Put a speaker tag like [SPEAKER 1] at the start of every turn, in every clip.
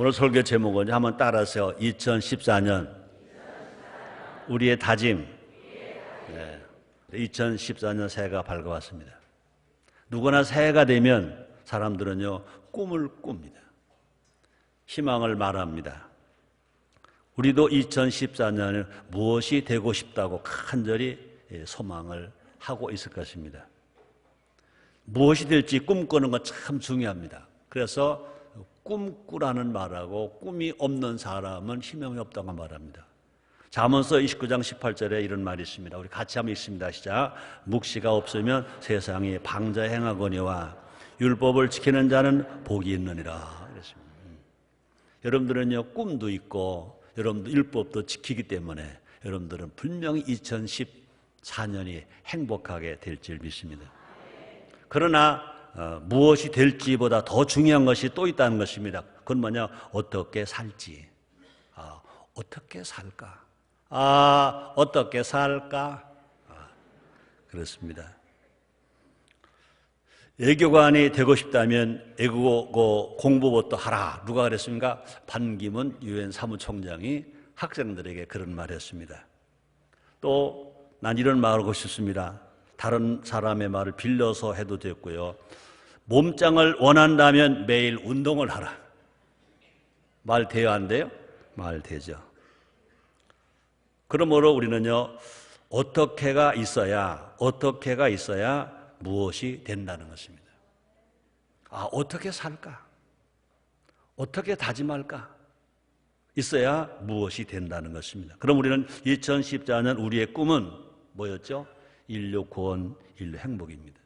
[SPEAKER 1] 오늘 설교 제목은 한번 따라하세요. 2014년 우리의 다짐. 네. 2014년 새해가 밝아왔습니다. 누구나 새해가 되면 사람들은요, 꿈을 꿉니다. 희망을 말합니다. 우리도 2014년에 무엇이 되고 싶다고 간절히 소망을 하고 있을 것입니다. 무엇이 될지 꿈꾸는 건 참 중요합니다. 그래서 꿈꾸라는 말하고 꿈이 없는 사람은 희망이 없다고 말합니다. 잠언서 29장 18절에 이런 말이 있습니다. 우리 같이 한번 읽습니다. 시작. 묵시가 없으면 세상이 방자 행하거니와 율법을 지키는 자는 복이 있느니라. 이랬습니다. 여러분들은요, 꿈도 있고 여러분들 율법도 지키기 때문에 여러분들은 분명히 2014년이 행복하게 될 줄 믿습니다. 그러나 무엇이 될지보다 더 중요한 것이 또 있다는 것입니다. 그건 뭐냐? 어떻게 살지. 어떻게 살까? 어떻게 살까? 그렇습니다. 애교관이 되고 싶다면 애국어 공부부터 하라. 누가 그랬습니까? 반기문 유엔 사무총장이 학생들에게 그런 말을 했습니다. 또 난 이런 말을 하고 싶습니다. 다른 사람의 말을 빌려서 해도 됐고요. 몸짱을 원한다면 매일 운동을 하라. 말 돼요, 안 돼요? 말 되죠. 그러므로 우리는요, 어떻게가 있어야 무엇이 된다는 것입니다. 어떻게 살까? 어떻게 다짐할까? 있어야 무엇이 된다는 것입니다. 그럼 우리는 2014년 우리의 꿈은 뭐였죠? 인류 구원, 인류 행복입니다.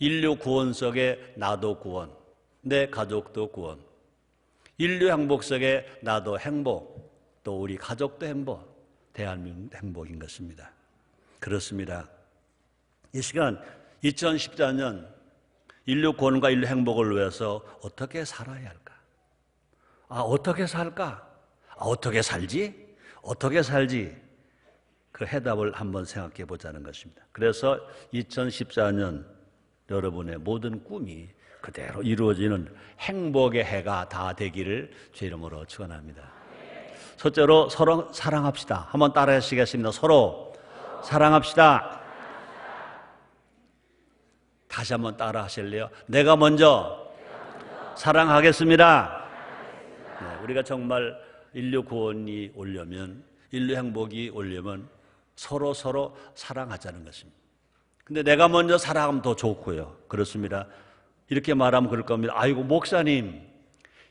[SPEAKER 1] 인류 구원 속에 나도 구원, 내 가족도 구원. 인류 행복 속에 나도 행복, 또 우리 가족도 행복, 대한민국 행복인 것입니다. 그렇습니다. 이 시간 2014년 인류 구원과 인류 행복을 위해서 어떻게 살아야 할까? 어떻게 살까? 어떻게 살지? 어떻게 살지? 그 해답을 한번 생각해 보자는 것입니다. 그래서 2014년 여러분의 모든 꿈이 그대로 이루어지는 행복의 해가 다 되기를 주 이름으로 축원합니다. 첫째로 서로 사랑합시다. 한번 따라 하시겠습니다. 서로 사랑합시다. 다시 한번 따라 하실래요? 내가 먼저 사랑하겠습니다. 네, 우리가 정말 인류 구원이 오려면, 인류 행복이 오려면 서로 사랑하자는 것입니다. 근데 내가 먼저 사랑하면 더 좋고요. 그렇습니다. 이렇게 말하면 그럴 겁니다. 아이고, 목사님,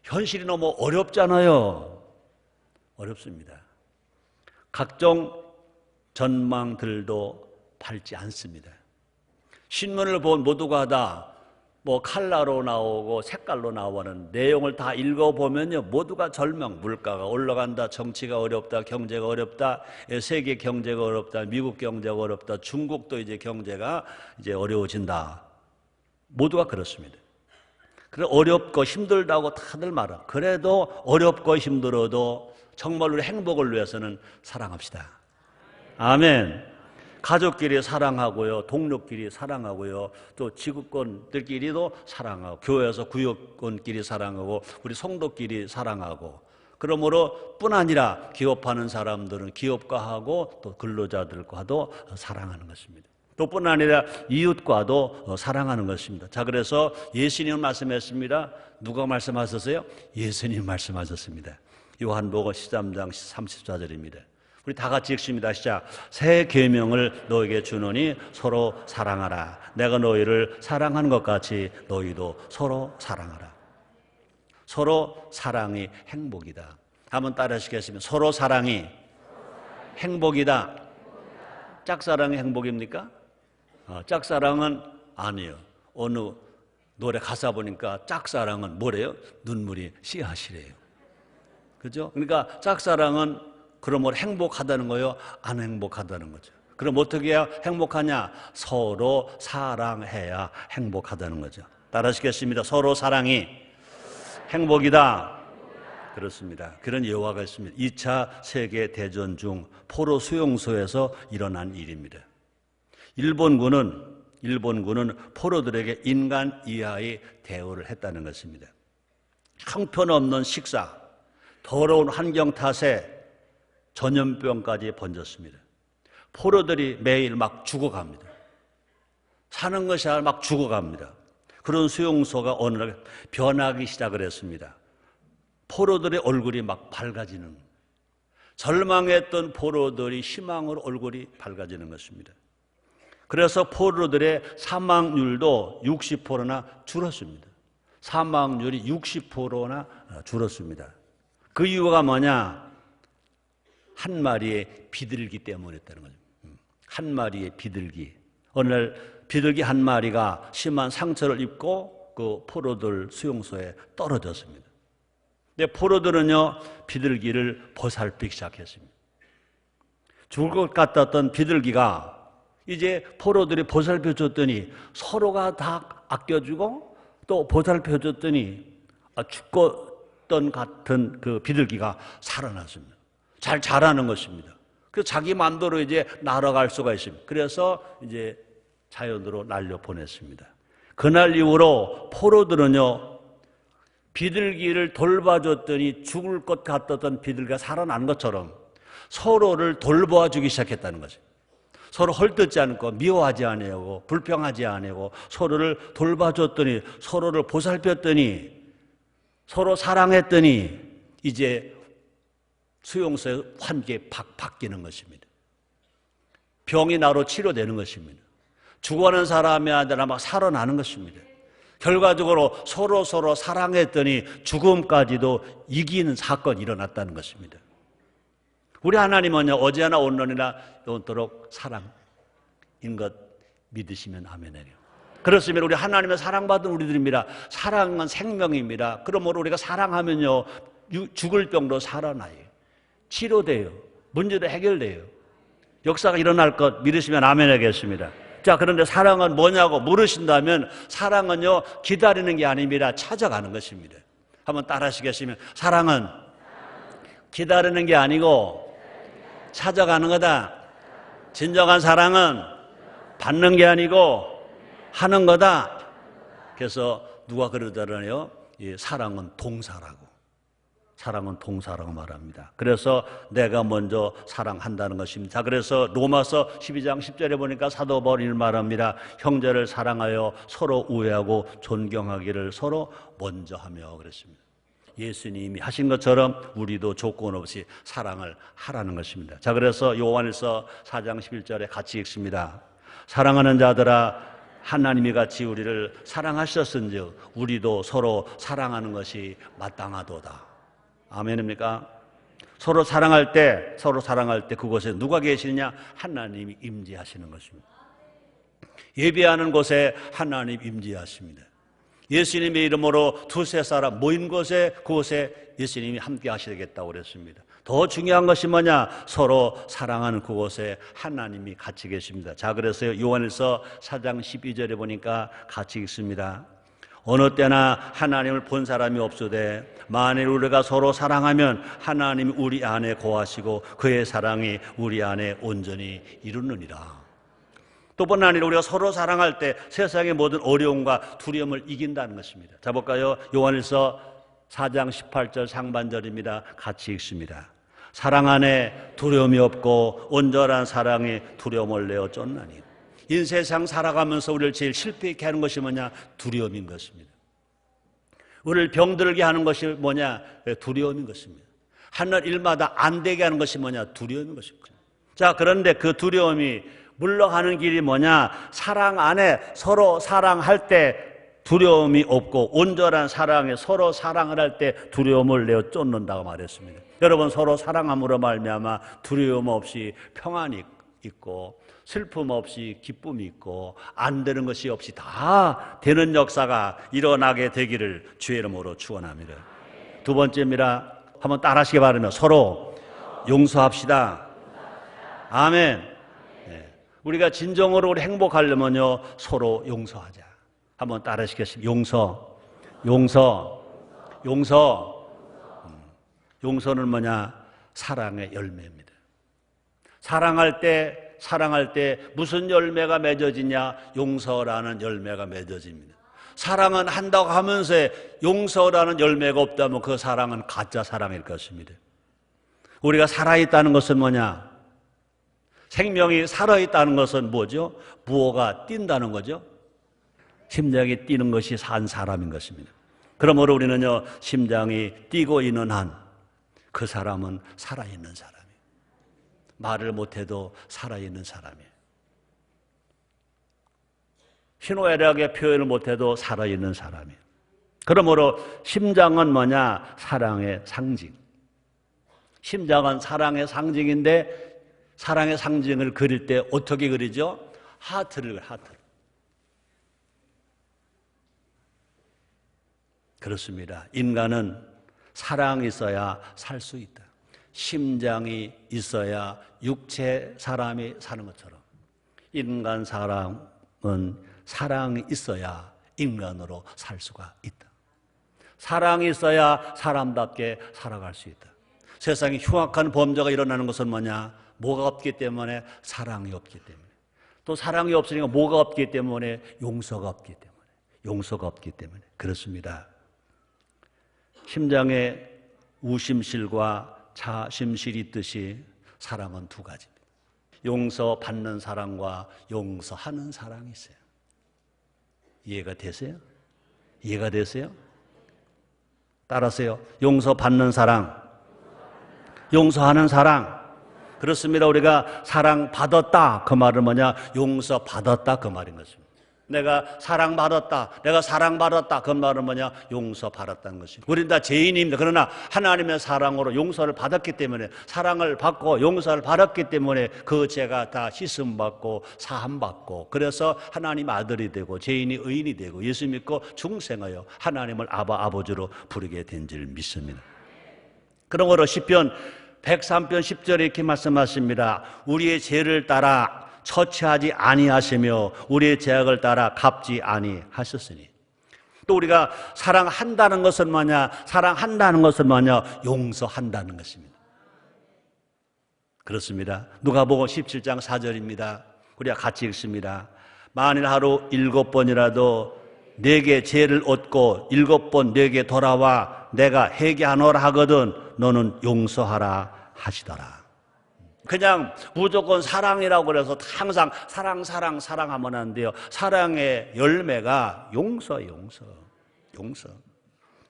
[SPEAKER 1] 현실이 너무 어렵잖아요. 어렵습니다. 각종 전망들도 밝지 않습니다. 신문을 본 모두가 다 컬러로 나오고 색깔로 나오는 내용을 다 읽어보면요, 모두가 절망, 물가가 올라간다, 정치가 어렵다, 경제가 어렵다, 세계 경제가 어렵다, 미국 경제가 어렵다, 중국도 이제 경제가 이제 어려워진다. 모두가 그렇습니다. 그래, 어렵고 힘들다고 다들 말합니다. 그래도 어렵고 힘들어도 정말 우리 행복을 위해서는 사랑합시다. 아멘. 가족끼리 사랑하고요, 동료끼리 사랑하고요, 또 지구권들끼리도 사랑하고, 교회에서 구역권끼리 사랑하고, 우리 성도끼리 사랑하고, 그러므로 뿐 아니라 기업하는 사람들은 기업과 하고 또 근로자들과도 사랑하는 것입니다. 또 뿐 아니라 이웃과도 사랑하는 것입니다. 자, 그래서 예수님은 말씀했습니다. 누가 말씀하셨어요? 예수님 말씀하셨습니다. 요한복음 13장 34절입니다. 우리 다 같이 읽습니다. 시작. 새 계명을 너에게 주노니 서로 사랑하라. 내가 너희를 사랑하는 것 같이 너희도 서로 사랑하라. 서로 사랑이 행복이다. 한번 따라 하시겠습니다. 서로 사랑이 행복이다. 짝사랑이 행복입니까? 짝사랑은 아니에요. 어느 노래 가사 보니까 짝사랑은 뭐래요? 눈물이 씨앗이래요. 그죠? 그러니까 짝사랑은 그러면 행복하다는 거예요? 안 행복하다는 거죠. 그럼 어떻게 해야 행복하냐? 서로 사랑해야 행복하다는 거죠. 따라하시겠습니다. 서로 사랑이 행복이다. 그렇습니다. 그런 예화가 있습니다. 2차 세계대전 중 포로 수용소에서 일어난 일입니다. 일본군은 포로들에게 인간 이하의 대우를 했다는 것입니다. 형편없는 식사, 더러운 환경 탓에 전염병까지 번졌습니다. 포로들이 매일 막 죽어갑니다. 사는 것이 아니라 막 죽어갑니다. 그런 수용소가 어느 날 변하기 시작을 했습니다. 포로들의 얼굴이 막 밝아지는, 절망했던 포로들이 희망으로 얼굴이 밝아지는 것입니다. 그래서 포로들의 사망률도 60%나 줄었습니다. 사망률이 60%나 줄었습니다. 그 이유가 뭐냐? 한 마리의 비둘기 때문이었다는 거죠. 한 마리의 비둘기. 어느 날 비둘기 한 마리가 심한 상처를 입고 그 포로들 수용소에 떨어졌습니다. 근데 포로들은요, 비둘기를 보살피기 시작했습니다. 죽을 것 같았던 비둘기가 이제 포로들이 보살펴 줬더니 서로가 다 아껴주고 또 보살펴 줬더니 죽었던 같은 그 비둘기가 살아났습니다. 잘 자라는 것입니다. 그 자기 마음대로 이제 날아갈 수가 있습니다. 그래서 이제 자연으로 날려 보냈습니다. 그날 이후로 포로들은요, 비둘기를 돌봐줬더니 죽을 것 같았던 비둘기가 살아난 것처럼 서로를 돌봐주기 시작했다는 거죠. 서로 헐뜯지 않고 미워하지 아니하고 불평하지 아니하고 서로를 돌봐줬더니, 서로를 보살폈더니, 서로 사랑했더니 이제 수용소의 환경이 바뀌는 것입니다. 병이 나로 치료되는 것입니다. 죽어가는 사람이 아니라 막 살아나는 것입니다. 결과적으로 서로 사랑했더니 죽음까지도 이기는 사건이 일어났다는 것입니다. 우리 하나님은요, 어제나 오늘이나 영원토록 사랑인 것 믿으시면 아멘이에요. 그렇습니다. 우리 하나님의 사랑받은 우리들입니다. 사랑은 생명입니다. 그러므로 우리가 사랑하면요, 죽을 병도 살아나요. 치료돼요. 문제도 해결돼요. 역사가 일어날 것 믿으시면 아멘 하겠습니다. 자, 그런데 사랑은 뭐냐고 물으신다면, 사랑은요, 기다리는 게 아닙니다. 찾아가는 것입니다. 한번 따라 하시겠습니다. 사랑은 기다리는 게 아니고 찾아가는 거다. 진정한 사랑은 받는 게 아니고 하는 거다. 그래서 누가 그러더라요, 사랑은 동사라고. 사랑은 동사라고 말합니다. 그래서 내가 먼저 사랑한다는 것입니다. 자, 그래서 로마서 12장 10절에 보니까 사도 바울이 말합니다. 형제를 사랑하여 서로 우애하고 존경하기를 서로 먼저 하며 그랬습니다. 예수님이 하신 것처럼 우리도 조건 없이 사랑을 하라는 것입니다. 자, 그래서 요한일서 4장 11절에 같이 읽습니다. 사랑하는 자들아, 하나님이 같이 우리를 사랑하셨은즉 우리도 서로 사랑하는 것이 마땅하도다. 아멘입니까? 서로 사랑할 때 그곳에 누가 계시느냐? 하나님이 임재하시는 것입니다. 예배하는 곳에 하나님 임재하십니다. 예수님의 이름으로 두세 사람 모인 곳에, 그곳에 예수님이 함께 하시겠다고 그랬습니다. 더 중요한 것이 뭐냐? 서로 사랑하는 그곳에 하나님이 같이 계십니다. 자, 그래서 요한일서 4장 12절에 보니까 같이 읽습니다. 어느 때나 하나님을 본 사람이 없으되 만일 우리가 서로 사랑하면 하나님이 우리 안에 거하시고 그의 사랑이 우리 안에 온전히 이루느니라. 또 뿐 아니라 우리가 서로 사랑할 때 세상의 모든 어려움과 두려움을 이긴다는 것입니다. 자, 볼까요? 요한일서 4장 18절 상반절입니다. 같이 읽습니다. 사랑 안에 두려움이 없고 온전한 사랑이 두려움을 내어 쫓나니. 이 세상 살아가면서 우리를 제일 실패하게 하는 것이 뭐냐? 두려움인 것입니다. 우리를 병들게 하는 것이 뭐냐? 두려움인 것입니다. 하는 일마다 안 되게 하는 것이 뭐냐? 두려움인 것입니다. 자, 그런데 그 두려움이 물러가는 길이 뭐냐? 사랑 안에 서로 사랑할 때 두려움이 없고 온전한 사랑에 서로 사랑을 할 때 두려움을 내어 쫓는다고 말했습니다. 여러분, 서로 사랑함으로 말미암아 두려움 없이 평안이 있고 슬픔 없이 기쁨이 있고 안 되는 것이 없이 다 되는 역사가 일어나게 되기를 주의 이름으로 축원합니다. 두 번째입니다. 한번 따라 하시기 바라며 서로 용서합시다. 아멘. 네. 우리가 진정으로 우리 행복하려면요, 서로 용서하자. 한번 따라 하시겠습니다. 용서. 용서는 뭐냐? 사랑의 열매입니다. 사랑할 때 무슨 열매가 맺어지냐? 용서라는 열매가 맺어집니다. 사랑은 한다고 하면서 용서라는 열매가 없다면 그 사랑은 가짜 사랑일 것입니다. 우리가 살아있다는 것은 뭐냐? 생명이 살아있다는 것은 뭐죠? 부호가 뛴다는 거죠. 심장이 뛰는 것이 산 사람인 것입니다. 그러므로 우리는요, 심장이 뛰고 있는 한 그 사람은 살아있는 사람이에요. 말을 못해도 살아있는 사람이에요. 희노애락의 표현을 못해도 살아있는 사람이에요. 그러므로 심장은 뭐냐? 사랑의 상징. 심장은 사랑의 상징인데 사랑의 상징을 그릴 때 어떻게 그리죠? 하트를. 그렇습니다. 인간은 사랑이 있어야 살 수 있다. 심장이 있어야 육체 사람이 사는 것처럼 인간 사람은 사랑이 있어야 인간으로 살 수가 있다. 사랑이 있어야 사람답게 살아갈 수 있다. 세상에 흉악한 범죄가 일어나는 것은 뭐냐? 뭐가 없기 때문에? 사랑이 없기 때문에. 또 사랑이 없으니까 뭐가 없기 때문에? 용서가 없기 때문에. 용서가 없기 때문에. 그렇습니다. 심장에 우심실과 자심실이 있듯이 사랑은 두 가지입니다. 용서받는 사랑과 용서하는 사랑이 있어요. 이해가 되세요? 이해가 되세요? 따라하세요. 용서받는 사랑, 용서하는 사랑. 그렇습니다. 우리가 사랑받았다 그 말은 뭐냐? 용서받았다 그 말인 것입니다. 내가 사랑받았다, 내가 사랑받았다 그 말은 뭐냐? 용서받았다는 것입니다. 우리는 다 죄인입니다. 그러나 하나님의 사랑으로 용서를 받았기 때문에, 사랑을 받고 용서를 받았기 때문에 그 죄가 다 씻음받고 사함받고, 그래서 하나님 아들이 되고 죄인이 의인이 되고 예수 믿고 중생하여 하나님을 아버지로 부르게 된 줄 믿습니다. 그러므로 시편 103편 10절에 이렇게 말씀하십니다. 우리의 죄를 따라 처치하지 아니하시며 우리의 죄악을 따라 갚지 아니하셨으니. 또 우리가 사랑한다는 것은 뭐냐? 사랑한다는 것은 뭐냐? 용서한다는 것입니다. 그렇습니다. 누가복음 17장 4절입니다. 우리가 같이 읽습니다. 만일 하루 7번이라도 내게 죄를 얻고 7번 내게 돌아와 내가 회개하노라 하거든 너는 용서하라 하시더라. 그냥 무조건 사랑이라고 그래서 항상 사랑하면 안 돼요. 사랑의 열매가 용서예요. 용서.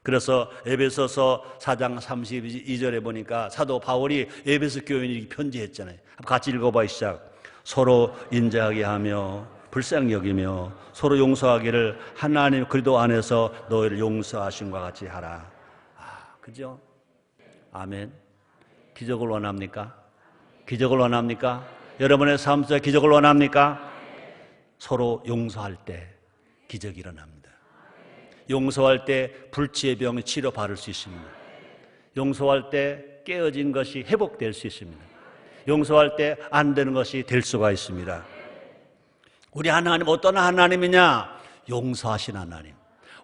[SPEAKER 1] 그래서 에베소서 4장 32절에 보니까 사도 바울이 에베소 교인에게 편지했잖아요. 같이 읽어봐. 시작. 서로 인자하게 하며 불쌍히 여기며 서로 용서하기를 하나님 그리스도 안에서 너희를 용서하신과 같이 하라. 그죠? 아멘. 기적을 원합니까? 기적을 원합니까? 여러분의 삶 속에 기적을 원합니까? 서로 용서할 때 기적이 일어납니다. 용서할 때 불치의 병이 치료받을 수 있습니다. 용서할 때 깨어진 것이 회복될 수 있습니다. 용서할 때 안 되는 것이 될 수가 있습니다. 우리 하나님 어떤 하나님이냐? 용서하신 하나님.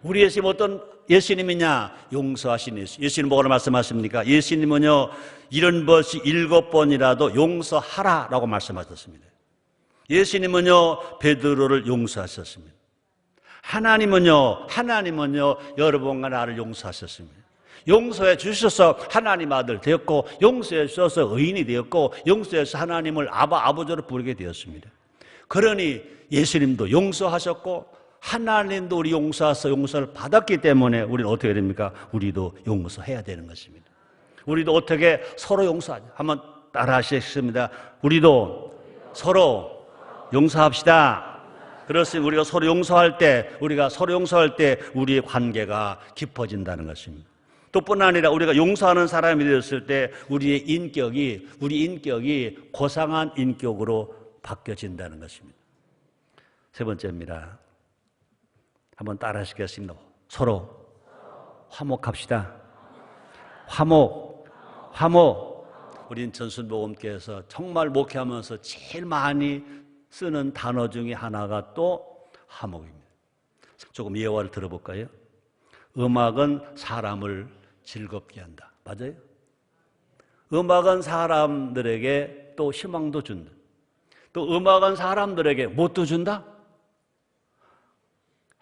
[SPEAKER 1] 우리 예수님 어떤 예수님이냐? 용서하신 예수. 예수님 뭐라고 말씀하십니까? 예수님은요, 이런 것이 7번이라도 용서하라라고 말씀하셨습니다. 예수님은요, 베드로를 용서하셨습니다. 하나님은요, 여러분과 나를 용서하셨습니다. 용서해 주셔서 하나님 아들 되었고, 용서해 주셔서 의인이 되었고, 용서해 주셔서 하나님을 아버지로 부르게 되었습니다. 그러니 예수님도 용서하셨고, 하나님도 우리 용서해서 용서를 받았기 때문에 우리는 어떻게 됩니까? 우리도 용서해야 되는 것입니다. 우리도 어떻게 서로 용서하죠? 한번 따라 하시겠습니다. 우리도 서로 용서합시다. 그렇습니다. 우리가 서로 용서할 때 우리의 관계가 깊어진다는 것입니다. 또 뿐 아니라 우리가 용서하는 사람이 되었을 때 우리 인격이 고상한 인격으로 바뀌어진다는 것입니다. 세 번째입니다. 한번 따라 하시겠습니다. 서로 화목합시다. 화목. 우린 전순복음교회에서 정말 목회하면서 제일 많이 쓰는 단어 중에 하나가 또 화목입니다. 조금 예화를 들어볼까요? 음악은 사람을 즐겁게 한다. 맞아요? 음악은 사람들에게 또 희망도 준다. 또 음악은 사람들에게 뭣도 준다?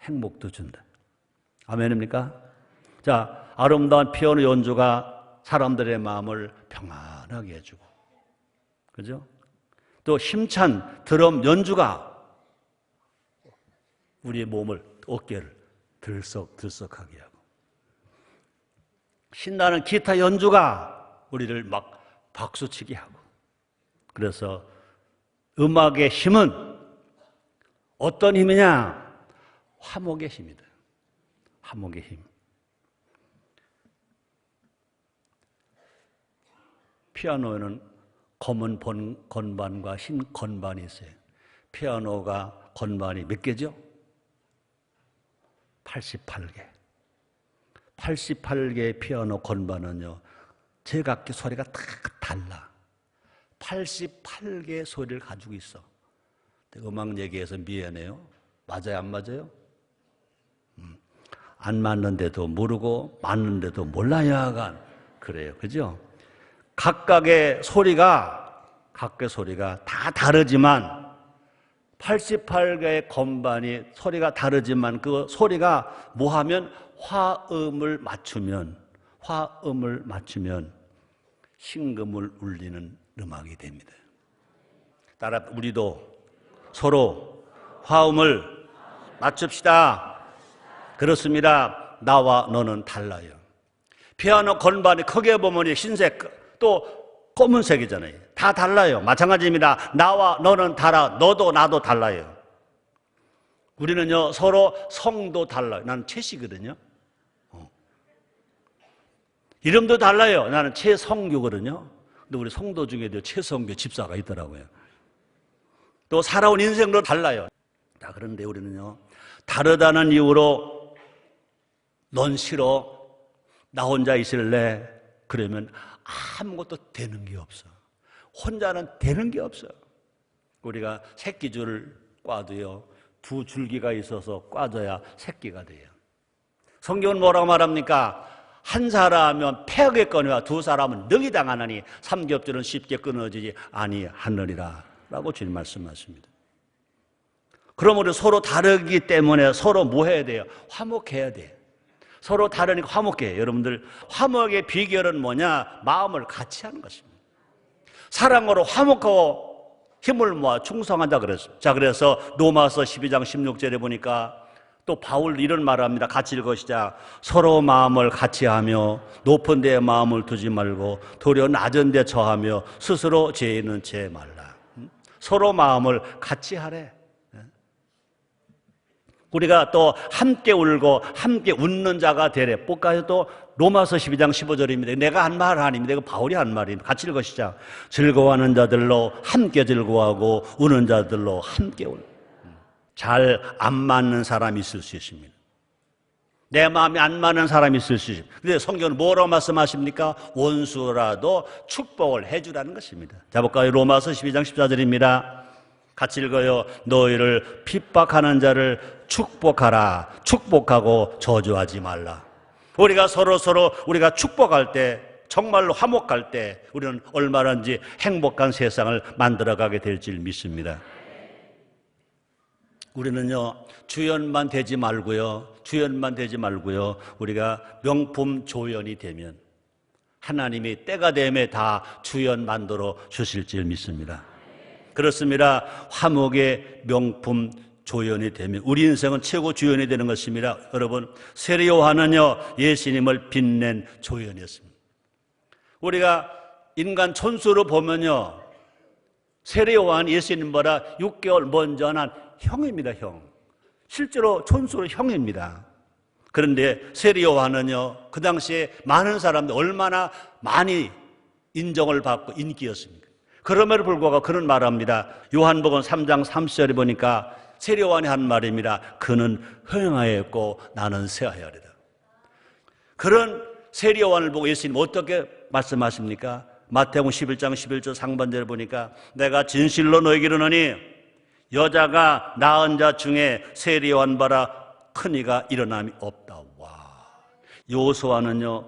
[SPEAKER 1] 행복도 준다. 아멘입니까? 자, 아름다운 피아노 연주가 사람들의 마음을 평안하게 해주고, 그죠? 또 힘찬 드럼 연주가 우리의 몸을, 어깨를 들썩들썩하게 하고, 신나는 기타 연주가 우리를 막 박수치게 하고, 그래서 음악의 힘은 어떤 힘이냐? 화목의 힘이다. 화목의 힘. 피아노에는 검은 건반과 흰 건반이 있어요. 피아노가 건반이 몇 개죠? 88개. 88개의 피아노 건반은요, 제각기 소리가 다 달라. 88개의 소리를 가지고 있어. 음악 얘기해서 미안해요. 맞아요, 안 맞아요? 안 맞는데도 모르고 맞는데도 몰라야 하간 그래요, 그죠? 각각의 소리가 다 다르지만 88개의 건반이 소리가 다르지만 그 소리가 뭐하면 화음을 맞추면 신금을 울리는 음악이 됩니다. 따라 우리도 서로 화음을 맞춥시다. 그렇습니다. 나와 너는 달라요. 피아노 건반이 크게 보면 흰색 또 검은색이잖아요. 다 달라요. 마찬가지입니다. 나와 너는 달라. 너도 나도 달라요. 우리는요 서로 성도 달라요. 나는 최씨거든요. 이름도 달라요. 나는 최성규거든요. 근데 우리 성도 중에도 최성규 집사가 있더라고요. 또 살아온 인생도 달라요. 자, 그런데 우리는요 다르다는 이유로 넌 싫어, 나 혼자 있을래, 그러면 아무것도 되는 게 없어. 혼자는 되는 게 없어. 우리가 새끼줄 꽈도요 두 줄기가 있어서 꽈줘야 새끼가 돼요. 성경은 뭐라고 말합니까? 한 사람은 패하겠거니와 두 사람은 능히 당하나니 삼겹줄은 쉽게 끊어지지 아니하느니라 라고 주님 말씀하십니다. 그러므로 서로 다르기 때문에 서로 뭐 해야 돼요? 화목해야 돼요. 서로 다르니까 화목해요. 여러분들, 화목의 비결은 뭐냐? 마음을 같이 하는 것입니다. 사랑으로 화목하고 힘을 모아 충성한다 그랬어요. 자, 그래서 로마서 12장 16절에 보니까 또 바울 이런 말을 합니다. 같이 읽으시자. 서로 마음을 같이 하며 높은 데에 마음을 두지 말고 도리어 낮은 데 처하며 스스로 죄 있는 채 말라. 서로 마음을 같이 하래. 우리가 또 함께 울고 함께 웃는 자가 되래. 볼까요? 또 로마서 12장 15절입니다. 내가 한 말 아닙니다. 이거 바울이 한 말입니다. 같이 읽으시자. 즐거워하는 자들로 함께 즐거워하고 우는 자들로 함께 울. 잘 안 맞는 사람이 있을 수 있습니다. 내 마음이 안 맞는 사람이 있을 수 있습니다. 그런데 성경은 뭐라고 말씀하십니까? 원수라도 축복을 해주라는 것입니다. 자, 볼까요? 로마서 12장 14절입니다. 같이 읽어요. 너희를 핍박하는 자를 축복하라. 축복하고 저주하지 말라. 우리가 서로 우리가 축복할 때, 정말로 화목할 때 우리는 얼마든지 행복한 세상을 만들어가게 될 줄 믿습니다. 우리는요 주연만 되지 말고요 우리가 명품 조연이 되면 하나님이 때가 되면 다 주연 만들어 주실 줄 믿습니다. 그렇습니다. 화목의 명품 조연이 되면 우리 인생은 최고 주연이 되는 것입니다. 여러분, 세례 요한은요 예수님을 빛낸 조연이었습니다. 우리가 인간 촌수로 보면요 세례 요한 예수님보다 6개월 먼저 난 형입니다. 형. 실제로 촌수로 형입니다. 그런데 세례 요한은요 그 당시에 많은 사람들 얼마나 많이 인정을 받고 인기였습니까? 그럼에도 불구하고 그는 말합니다. 요한복음 3장 30절에 보니까 세례 요한이 한 말입니다. 그는 흥하였고 나는 쇠하였다. 그런 세례 요한을 보고 예수님 어떻게 말씀하십니까? 마태복음 11장 11절 상반절에 보니까 내가 진실로 너에게 이르노니 여자가 낳은 자 중에 세례 요한보다 큰 이가 일어남이 없다. 와, 여호수아는요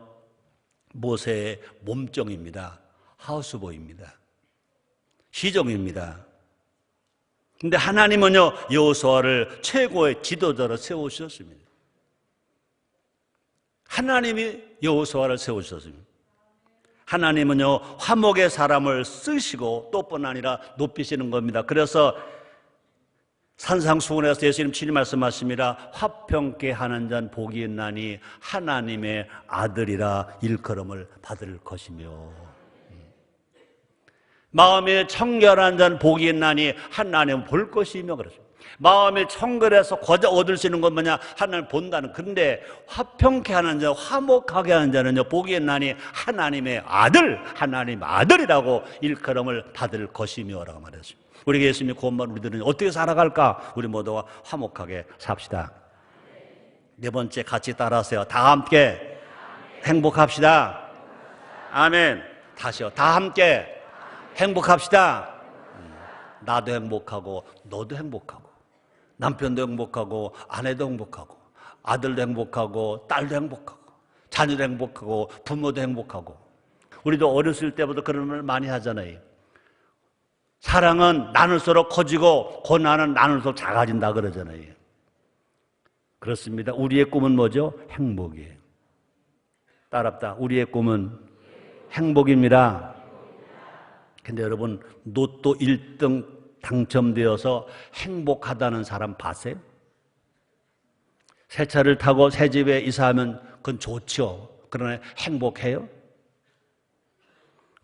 [SPEAKER 1] 모세의 몸종입니다. 하우스보이입니다. 시종입니다. 근데 하나님은요 여호수아를 최고의 지도자로 세우셨습니다. 하나님이 여호수아를 세우셨습니다. 하나님은요, 화목의 사람을 쓰시고 또뿐 아니라 높이시는 겁니다. 그래서 산상수훈에서 예수님 친히 말씀하십니다. 화평케 하는 자는 복이 있나니 하나님의 아들이라 일컬음을 받을 것이며, 마음이 청결한 자는 복이 있나니 하나님은 볼 것이며, 그렇습니다. 마음이 청결해서 거저 얻을 수 있는 건 뭐냐? 하나님을 본다는. 그런데 화평케 하는 자, 화목하게 하는 자는요, 복이 있나니 하나님의 아들, 하나님 아들이라고 일컬음을 받을 것이며라고 말했습니다. 우리 예수님이 구원받은 우리들은 어떻게 살아갈까? 우리 모두가 화목하게 삽시다. 네 번째, 같이 따라하세요. 다 함께 행복합시다. 아멘. 다시요. 다 함께 행복합시다. 나도 행복하고 너도 행복하고 남편도 행복하고 아내도 행복하고 아들도 행복하고 딸도 행복하고 자녀도 행복하고 부모도 행복하고. 우리도 어렸을 때부터 그런 말 많이 하잖아요. 사랑은 나눌수록 커지고 고난은 나눌수록 작아진다 그러잖아요. 그렇습니다. 우리의 꿈은 뭐죠? 행복이에요. 따랍다. 우리의 꿈은 행복입니다. 근데 여러분, 로또 1등 당첨되어서 행복하다는 사람 봤어요? 새 차를 타고 새 집에 이사하면 그건 좋죠. 그러나 행복해요?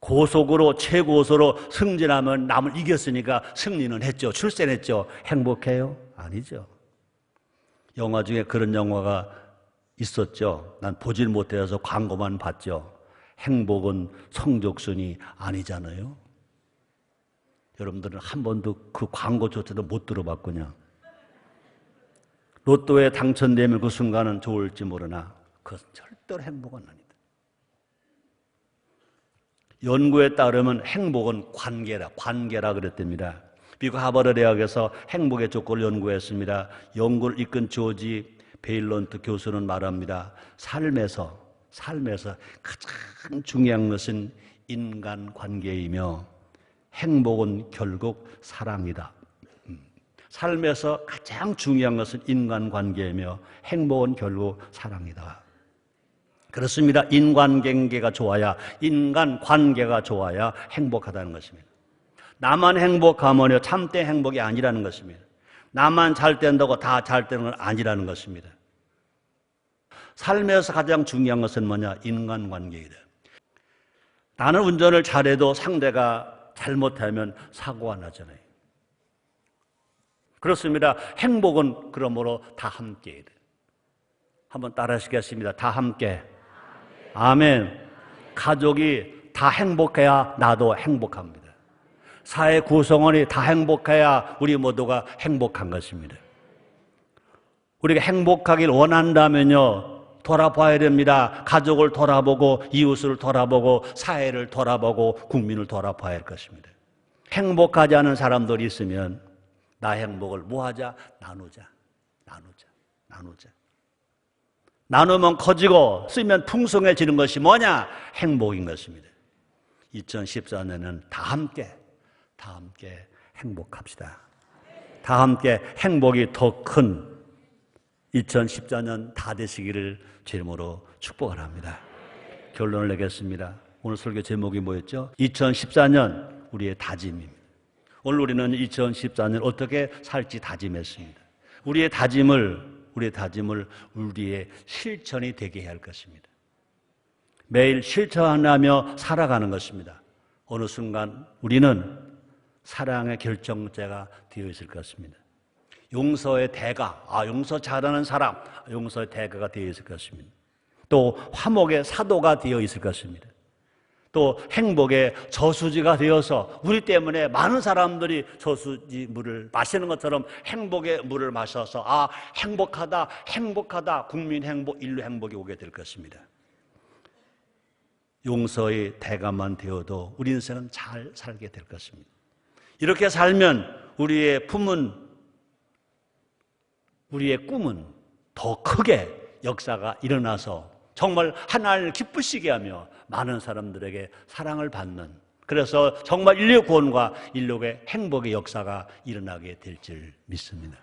[SPEAKER 1] 고속으로 최고수로 승진하면 남을 이겼으니까 승리는 했죠. 출세했죠. 행복해요? 아니죠. 영화 중에 그런 영화가 있었죠. 난 보질 못해서 광고만 봤죠. 행복은 성적순이 아니잖아요. 여러분들은 한 번도 그 광고조차도 못 들어봤군요. 로또에 당첨되면 그 순간은 좋을지 모르나 그것은 절대로 행복은 아니다. 연구에 따르면 행복은 관계라 그랬답니다. 미국 하버드 대학에서 행복의 조건을 연구했습니다. 연구를 이끈 조지 베일런트 교수는 말합니다. 삶에서 가장 중요한 것은 인간관계이며 행복은 결국 사랑이다. 삶에서 가장 중요한 것은 인간관계이며 행복은 결국 사랑이다. 그렇습니다. 인간관계가 좋아야 행복하다는 것입니다. 나만 행복하면요, 참된 행복이 아니라는 것입니다. 나만 잘 된다고 다 잘 되는 건 아니라는 것입니다. 삶에서 가장 중요한 것은 뭐냐? 인간관계이다. 나는 운전을 잘해도 상대가 잘못하면 사고가 나잖아요. 그렇습니다. 행복은 그러므로 다 함께해야 돼요. 한번 따라 하시겠습니다. 다 함께. 아멘. 가족이 다 행복해야 나도 행복합니다. 사회 구성원이 다 행복해야 우리 모두가 행복한 것입니다. 우리가 행복하길 원한다면요, 돌아봐야 됩니다. 가족을 돌아보고 이웃을 돌아보고 사회를 돌아보고 국민을 돌아봐야 할 것입니다. 행복하지 않은 사람들이 있으면 나 행복을 뭐하자? 나누자. 나누면 커지고 쓰면 풍성해지는 것이 뭐냐? 행복인 것입니다. 2014년에는 다 함께 행복합시다. 다 함께 행복이 더 큰 2014년 다 되시기를 주님으로 축복을 합니다. 결론을 내겠습니다. 오늘 설교 제목이 뭐였죠? 2014년 우리의 다짐입니다. 오늘 우리는 2014년 어떻게 살지 다짐했습니다. 우리의 다짐을 우리의 실천이 되게 해야 할 것입니다. 매일 실천하며 살아가는 것입니다. 어느 순간 우리는 사랑의 결정자가 되어 있을 것입니다. 용서의 대가, 용서 잘하는 사람, 용서의 대가가 되어 있을 것입니다. 또 화목의 사도가 되어 있을 것입니다. 또 행복의 저수지가 되어서 우리 때문에 많은 사람들이 저수지 물을 마시는 것처럼 행복의 물을 마셔서 행복하다, 국민 행복, 인류 행복이 오게 될 것입니다. 용서의 대가만 되어도 우리 인생은 잘 살게 될 것입니다. 이렇게 살면 우리의 꿈은 더 크게 역사가 일어나서 정말 하나님을 기쁘시게 하며 많은 사람들에게 사랑을 받는, 그래서 정말 인류 구원과 인류의 행복의 역사가 일어나게 될 줄 믿습니다.